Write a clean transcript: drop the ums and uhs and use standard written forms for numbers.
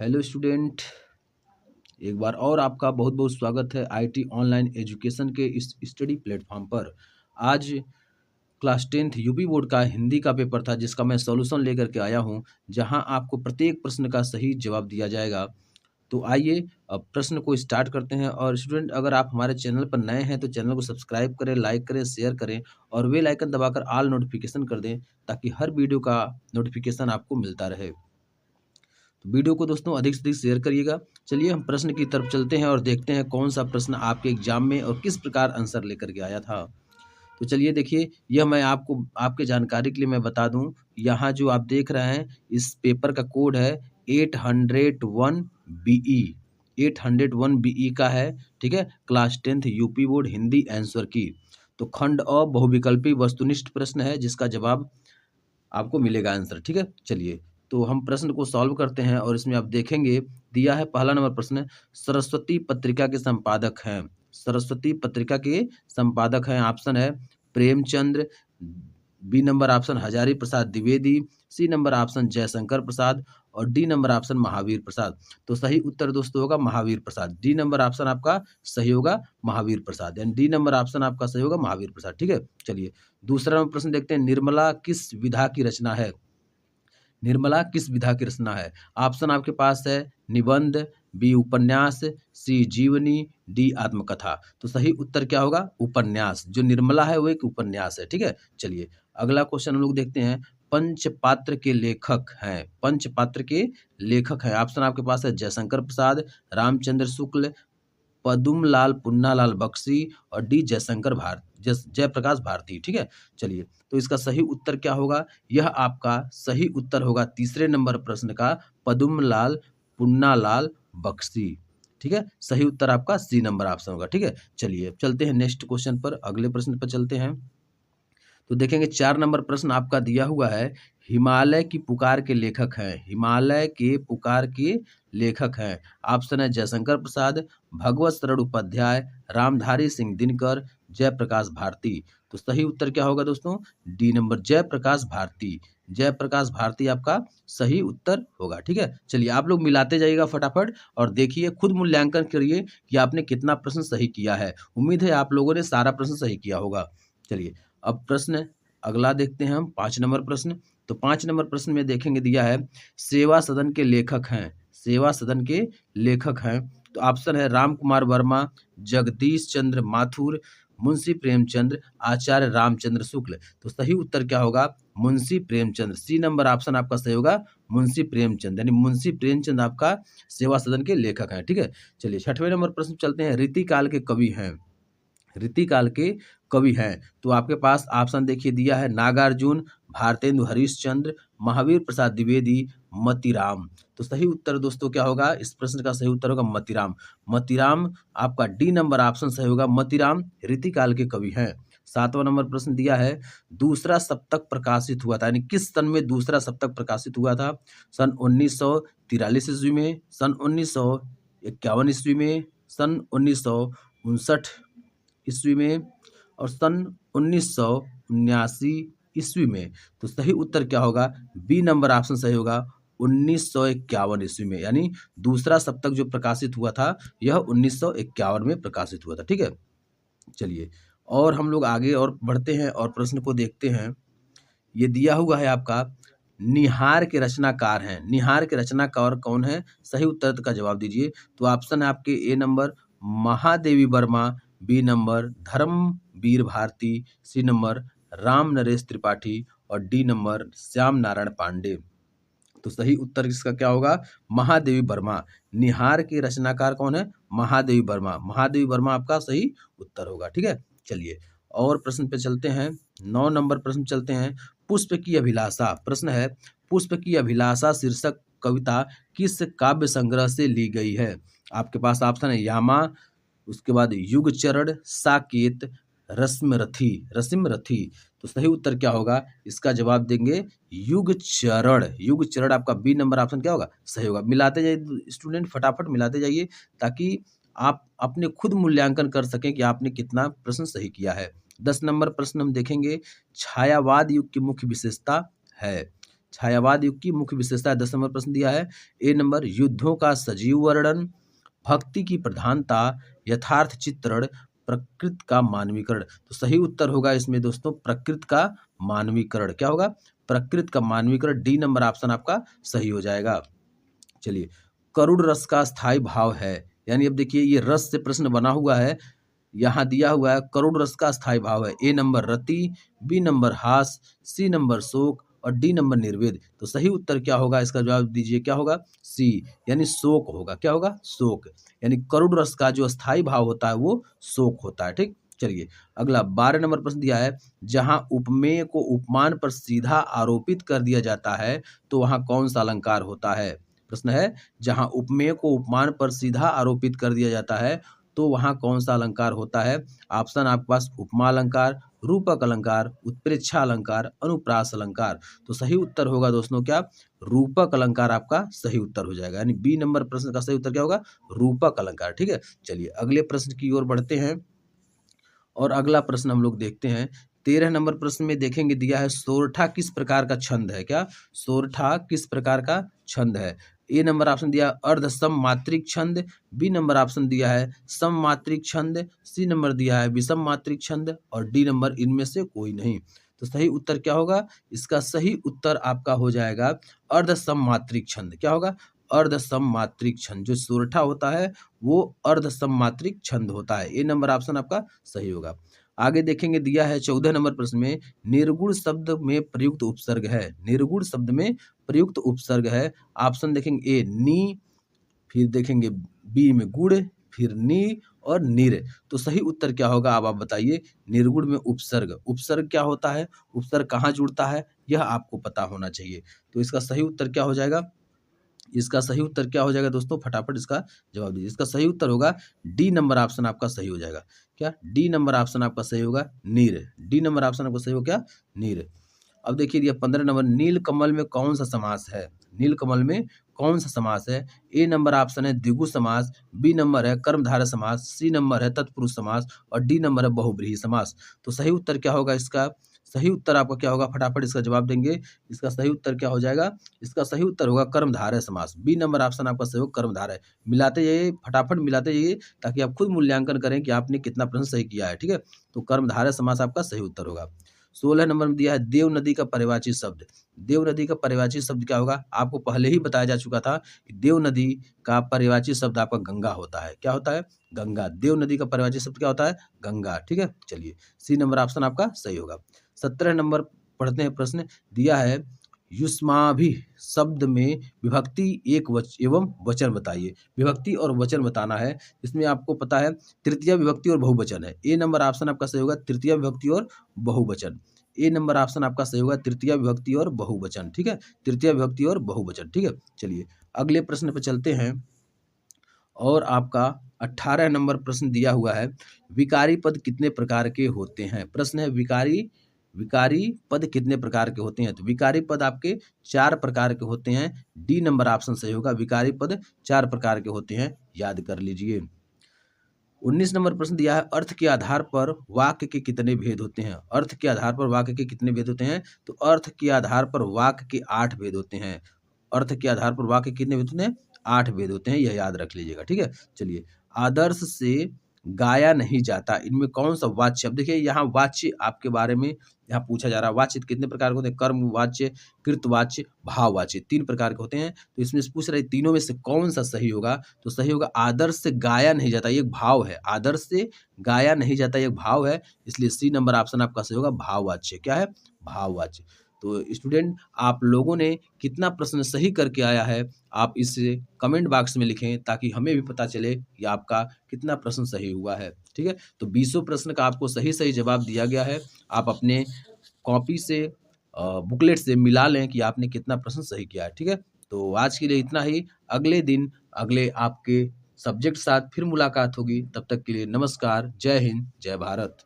Hello student, एक बार और आपका बहुत बहुत स्वागत है आईटी ऑनलाइन एजुकेशन के इस स्टडी प्लेटफॉर्म पर। आज क्लास 10th यूपी बोर्ड का हिंदी का पेपर था जिसका मैं सॉल्यूशन लेकर के आया हूं, जहां आपको प्रत्येक प्रश्न का सही जवाब दिया जाएगा। तो आइए अब प्रश्न को स्टार्ट करते हैं। और स्टूडेंट, अगर आप हमारे चैनल पर नए हैं तो चैनल को सब्सक्राइब करें, लाइक करें, शेयर करें और बेल आइकन दबाकर ऑल नोटिफिकेशन कर दें ताकि हर वीडियो का नोटिफिकेशन आपको मिलता रहे। तो वीडियो को दोस्तों अधिक से अधिक शेयर करिएगा। चलिए हम प्रश्न की तरफ चलते हैं और देखते हैं कौन सा प्रश्न आपके एग्जाम में और किस प्रकार आंसर लेकर के आया था। तो चलिए देखिए, यह मैं आपको आपके जानकारी के लिए मैं बता दूं, यहाँ जो आप देख रहे हैं इस पेपर का कोड है 801 BE। 801 BE का है, ठीक है। Class 10th UP board Hindi answer की। तो खंड अ बहुविकल्पी वस्तुनिष्ठ प्रश्न है जिसका जवाब आपको मिलेगा आंसर, ठीक है। चलिए तो हम प्रश्न को सॉल्व करते हैं और इसमें आप देखेंगे दिया है पहला नंबर प्रश्न, सरस्वती पत्रिका के संपादक हैं। सरस्वती पत्रिका के संपादक हैं, ऑप्शन है Premchandra, B number option Hazari Prasad Dwivedi, C number option Jaishankar Prasad और D number option Mahavir Prasad. तो सही उत्तर दोस्तों होगा Mahavir Prasad. D number option आपका सही होगा महावीर प्रसाद, यानी डी नंबर ऑप्शन आपका सही होगा महावीर प्रसाद, ठीक है। चलिए दूसरा नंबर प्रश्न देखते हैं, निर्मला किस विधा की रचना है। निर्मला किस विधा की रचना है। ऑप्शन आपके पास है निबंध, बी उपन्यास, सी जीवनी, डी आत्मकथा। तो सही उत्तर क्या होगा उपन्यास। जो निर्मला है वो एक उपन्यास है, ठीक है। चलिए अगला क्वेश्चन हम लोग देखते हैं, पंचपात्र के लेखक हैं। पंचपात्र के लेखक हैं, ऑप्शन आपके पास है जयशंकर प्रसाद, रामचंद्र शुक्ल, पदुमलाल पुन्नालाल बख्शी और डी जयशंकर जयप्रकाश भारती, ठीक है। चलिए तो इसका सही उत्तर क्या होगा, यह आपका सही उत्तर होगा तीसरे नंबर प्रश्न का पदुमलाल पुन्नालाल बख्शी, ठीक है। सही उत्तर आपका सी नंबर ऑप्शन होगा, ठीक है। चलिए चलते हैं नेक्स्ट क्वेश्चन पर, अगले प्रश्न पर चलते हैं। तो देखेंगे 4 नंबर प्रश्न आपका दिया हुआ है, हिमालय की पुकार के लेखक हैं। हिमालय के पुकार के लेखक हैं, ऑप्शन है जयशंकर प्रसाद, भगवत शरण उपाध्याय, रामधारी सिंह दिनकर, जयप्रकाश भारती। तो सही उत्तर क्या होगा दोस्तों, डी नंबर जयप्रकाश भारती। जयप्रकाश भारती आपका सही उत्तर होगा, ठीक है। चलिए आप लोग मिलाते जाइएगा फटाफट और देखिए, खुद मूल्यांकन करिए कि आपने कितना प्रश्न सही किया है। उम्मीद है आप लोगों ने सारा प्रश्न सही किया होगा। चलिए अब प्रश्न अगला देखते हैं हम, 5 नंबर प्रश्न। तो 5 नंबर प्रश्न में देखेंगे दिया है, सेवा सदन के लेखक हैं। सेवा सदन के लेखक हैं, तो ऑप्शन है राम कुमार वर्मा, जगदीश चंद्र माथुर, मुंशी प्रेमचंद्र, आचार्य रामचंद्र शुक्ल। तो सही उत्तर क्या होगा Munshi Premchandra. C number option आपका सही होगा मुंशी प्रेमचंद, यानी मुंशी प्रेमचंद आपका सेवा सदन के लेखक हैं, ठीक है। चलिए 6वें नंबर प्रश्न चलते हैं, रीतिकाल के कवि हैं। रीतिकाल के कवि हैं, तो आपके पास ऑप्शन देखिए दिया है नागार्जुन, भारतेंदु हरिश्चंद्र, महावीर प्रसाद द्विवेदी, मतीराम। तो सही उत्तर दोस्तों क्या होगा, इस प्रश्न का सही उत्तर होगा मतीराम। मतीराम आपका डी नंबर ऑप्शन सही होगा, मतीराम रीतिकाल के कवि हैं। 7वां नंबर प्रश्न दिया है, दूसरा सप्तक प्रकाशित हुआ था, यानी किस सन में दूसरा सप्तक प्रकाशित हुआ था। सन 1943 ईस्वी में, सन 1951 ईस्वी में, सन 1959 ईस्वी में और सन 1979 ईस्वी में। तो सही उत्तर क्या होगा, बी नंबर ऑप्शन सही होगा 1951 ईस्वी में, यानी दूसरा सप्तक जो प्रकाशित हुआ था यह 1951 में प्रकाशित हुआ था, ठीक है। चलिए और हम लोग आगे और बढ़ते हैं और प्रश्न को देखते हैं। ये दिया हुआ है आपका, निहार के रचनाकार हैं। निहार के रचनाकार कौन है, सही उत्तर का जवाब दीजिए। तो ऑप्शन है आपके A number Mahadevi Verma, B number Dharamvir Bharati, C number Ram Naresh Tripathi और डी नंबर श्याम नारायण पांडे। तो सही उत्तर इसका क्या होगा महादेवी वर्मा। निहार के रचनाकार कौन है, महादेवी वर्मा। महादेवी वर्मा आपका सही उत्तर होगा, ठीक है। चलिए और प्रश्न पे चलते हैं, 9 नंबर प्रश्न चलते हैं, पुष्प की अभिलाषा। प्रश्न है, पुष्प की अभिलाषा शीर्षक कविता किस काव्य संग्रह से ली गई है। आपके पास ऑप्शन है यामा, उसके बाद युगचरण, साकेत, रसिमरथी। तो सही उत्तर क्या होगा, इसका जवाब देंगे युगचरण। युगचरण आपका बी नंबर ऑप्शन क्या होगा सही होगा। मिलाते जाइए स्टूडेंट, फटाफट मिलाते जाइए ताकि आप अपने खुद मूल्यांकन कर सकें कि आपने कितना प्रश्न सही किया है। 10 नंबर प्रश्न हम देखेंगे, छायावाद युग की मुख्य विशेषता है। छायावाद युग की मुख्य विशेषता 10 नंबर प्रश्न दिया है। ए नंबर युद्धों का सजीव वर्णन, भक्ति की प्रधानता, यथार्थ चित्रण, प्रकृति का मानवीकरण। तो सही उत्तर होगा इसमें दोस्तों प्रकृति का मानवीकरण। क्या होगा? प्रकृति का मानवीकरण। डी नंबर ऑप्शन आपका सही हो जाएगा। चलिए, करुण रस का स्थायी भाव है, यानी अब देखिए ये रस से प्रश्न बना हुआ है, यहाँ दिया हुआ है करुण रस का स्थायी भाव है। ए नंबर रति, बी नंबर हास, सी नंबर शोक और डी नंबर निर्वेद। तो सही उत्तर क्या होगा? इसका जवाब दीजिए, क्या होगा? सी, यानी शोक होगा। क्या होगा? शोक। यानी करुण रस का जो स्थायी भाव होता है वो शोक होता है। ठीक, चलिए अगला 12 नंबर प्रश्न दिया है, जहां उपमेय को उपमान पर सीधा आरोपित कर दिया जाता है तो वहां कौन सा अलंकार होता है? प्रश्न है, जहां उपमेय को उपमान पर सीधा आरोपित कर दिया जाता है तो वहां कौन सा अलंकार होता है? ऑप्शन आपके पास उपमा अलंकार, रूपक अलंकार, उत्प्रेक्षा अलंकार, अनुप्रास अलंकार। तो सही उत्तर होगा दोस्तों क्या? रूपक अलंकार आपका सही उत्तर हो जाएगा। यानी बी नंबर प्रश्न का सही उत्तर क्या होगा? रूपक अलंकार। ठीक है, चलिए अगले प्रश्न की ओर बढ़ते हैं और अगला प्रश्न हम लोग देखते हैं। 13 नंबर प्रश्न में देखेंगे दिया है सोरठा किस प्रकार का छंद है? क्या? सोरठा किस प्रकार का छंद है? ए नंबर ऑप्शन दिया अर्ध सम मात्रिक छंद, बी नंबर ऑप्शन दिया है सम मात्रिक छंद, सी नंबर दिया है विषम मात्रिक छंद और डी नंबर इनमें से कोई नहीं। तो सही उत्तर क्या होगा? इसका सही उत्तर आपका हो जाएगा अर्ध सम मात्रिक छंद। क्या होगा? अर्ध सम मात्रिक छंद। जो सोरठा होता है वो अर्ध सम मात्रिक छंद होता है। ए नंबर ऑप्शन आपका सही होगा। आगे देखेंगे दिया है 14 नंबर प्रश्न में निर्गुण शब्द में प्रयुक्त उपसर्ग है। निर्गुण शब्द में प्रयुक्त उपसर्ग है। ऑप्शन देखेंगे ए नी, फिर देखेंगे बी में गुड़, फिर नी और निर। तो सही उत्तर क्या होगा? अब आप बताइए। निर्गुण में उपसर्ग, उपसर्ग क्या होता है, उपसर्ग कहाँ जुड़ता है, यह आपको पता होना चाहिए। तो इसका सही उत्तर क्या हो जाएगा? इसका सही उत्तर क्या हो जाएगा दोस्तों? फटाफट इसका जवाब दीजिए। इसका सही उत्तर होगा डी नंबर ऑप्शन आपका सही हो जाएगा। क्या? डी नंबर ऑप्शन आपका सही होगा नीर। डी नंबर ऑप्शन आपका सही हो क्या? नीर। अब देखिए ये 15 नंबर, नील कमल में कौन सा समास है? नील कमल में कौन सा समास है? ए नंबर ऑप्शन है द्विगु समास, बी नंबर है कर्मधारय समास, सी नंबर है तत्पुरुष समास और डी नंबर है बहुब्रीहि समास। तो सही उत्तर क्या होगा इसका? सही उत्तर आपका क्या होगा? फटाफट इसका जवाब देंगे। इसका सही उत्तर क्या हो जाएगा? इसका सही उत्तर होगा कर्मधारय समास। बी नंबर ऑप्शन आपका सही होगा कर्मधारय। मिलाते जाइए, फटाफट मिलाते जाइए ताकि आप खुद मूल्यांकन करें कि आपने कितना प्रश्न सही किया है। ठीक है, तो कर्मधारय समास आपका सही उत्तर होगा। 16 नंबर में दिया है देव नदी का पर्यायवाची शब्द। देव नदी का पर्यायवाची शब्द क्या होगा? आपको पहले ही बताया जा चुका था कि देव नदी का पर्यायवाची शब्द आपका गंगा होता है। क्या होता है? गंगा। देव नदी का पर्यायवाची शब्द क्या होता है? गंगा। ठीक है, चलिए सी नंबर ऑप्शन आपका सही होगा। 17 नंबर पढ़ते हैं प्रश्न दिया है युष्माभि शब्द में विभक्ति एवं वचन बताइए। विभक्ति और वचन बताना है। इसमें आपको पता है तृतीया विभक्ति और बहुवचन है। ए नंबर ऑप्शन आपका सही होगा तृतीया विभक्ति और बहुवचन। ए नंबर ऑप्शन आपका सही होगा तृतीया विभक्ति और बहुवचन। ठीक है, तृतीया विभक्ति और बहुवचन। ठीक है, चलिए अगले प्रश्न पर चलते हैं और आपका 18 नंबर प्रश्न दिया हुआ है विकारी पद कितने प्रकार के होते हैं? प्रश्न है विकारी पद कितने प्रकार के होते हैं? तो विकारी पद आपके 4 प्रकार के होते हैं। डी नंबर ऑप्शन सही होगा। विकारी पद 4 प्रकार के होते हैं, याद कर लीजिए। 19 नंबर प्रश्न दिया है अर्थ के आधार पर वाक्य के कितने भेद होते हैं? अर्थ के आधार पर वाक्य के कितने भेद होते हैं? तो अर्थ के आधार पर वाक्य के 8 भेद होते हैं। अर्थ के आधार पर वाक्य कितने भेद होते हैं? 8 भेद होते हैं, यह याद रख लीजिएगा। ठीक है, चलिए आदर्श से गाया नहीं जाता, इनमें कौन सा वाच्य? अब देखिए यहाँ वाच्य आपके बारे में यहाँ पूछा जा रहा है। वाच्य कितने प्रकार के होते हैं? कर्म वाच्य, कृतवाच्य, भाववाच्य, 3 प्रकार के होते हैं। तो इसमें से पूछ रहे तीनों में से कौन सा सही होगा? तो सही होगा आदर्श से गाया नहीं जाता, ये एक भाव है। आदर्श से गाया नहीं जाता, ये एक भाव है, इसलिए सी नंबर ऑप्शन आपका सही होगा भाववाच्य। क्या है? भाववाच्य। तो स्टूडेंट आप लोगों ने कितना प्रश्न सही करके आया है आप इसे कमेंट बॉक्स में लिखें ताकि हमें भी पता चले कि आपका कितना प्रश्न सही हुआ है। ठीक है, तो 20 प्रश्न का आपको सही सही जवाब दिया गया है। आप अपने कॉपी से बुकलेट से मिला लें कि आपने कितना प्रश्न सही किया है। ठीक है, तो आज के लिए इतना ही। अगले दिन अगले आपके सब्जेक्ट साथ फिर मुलाकात होगी। तब तक के लिए नमस्कार, जय हिंद, जय भारत।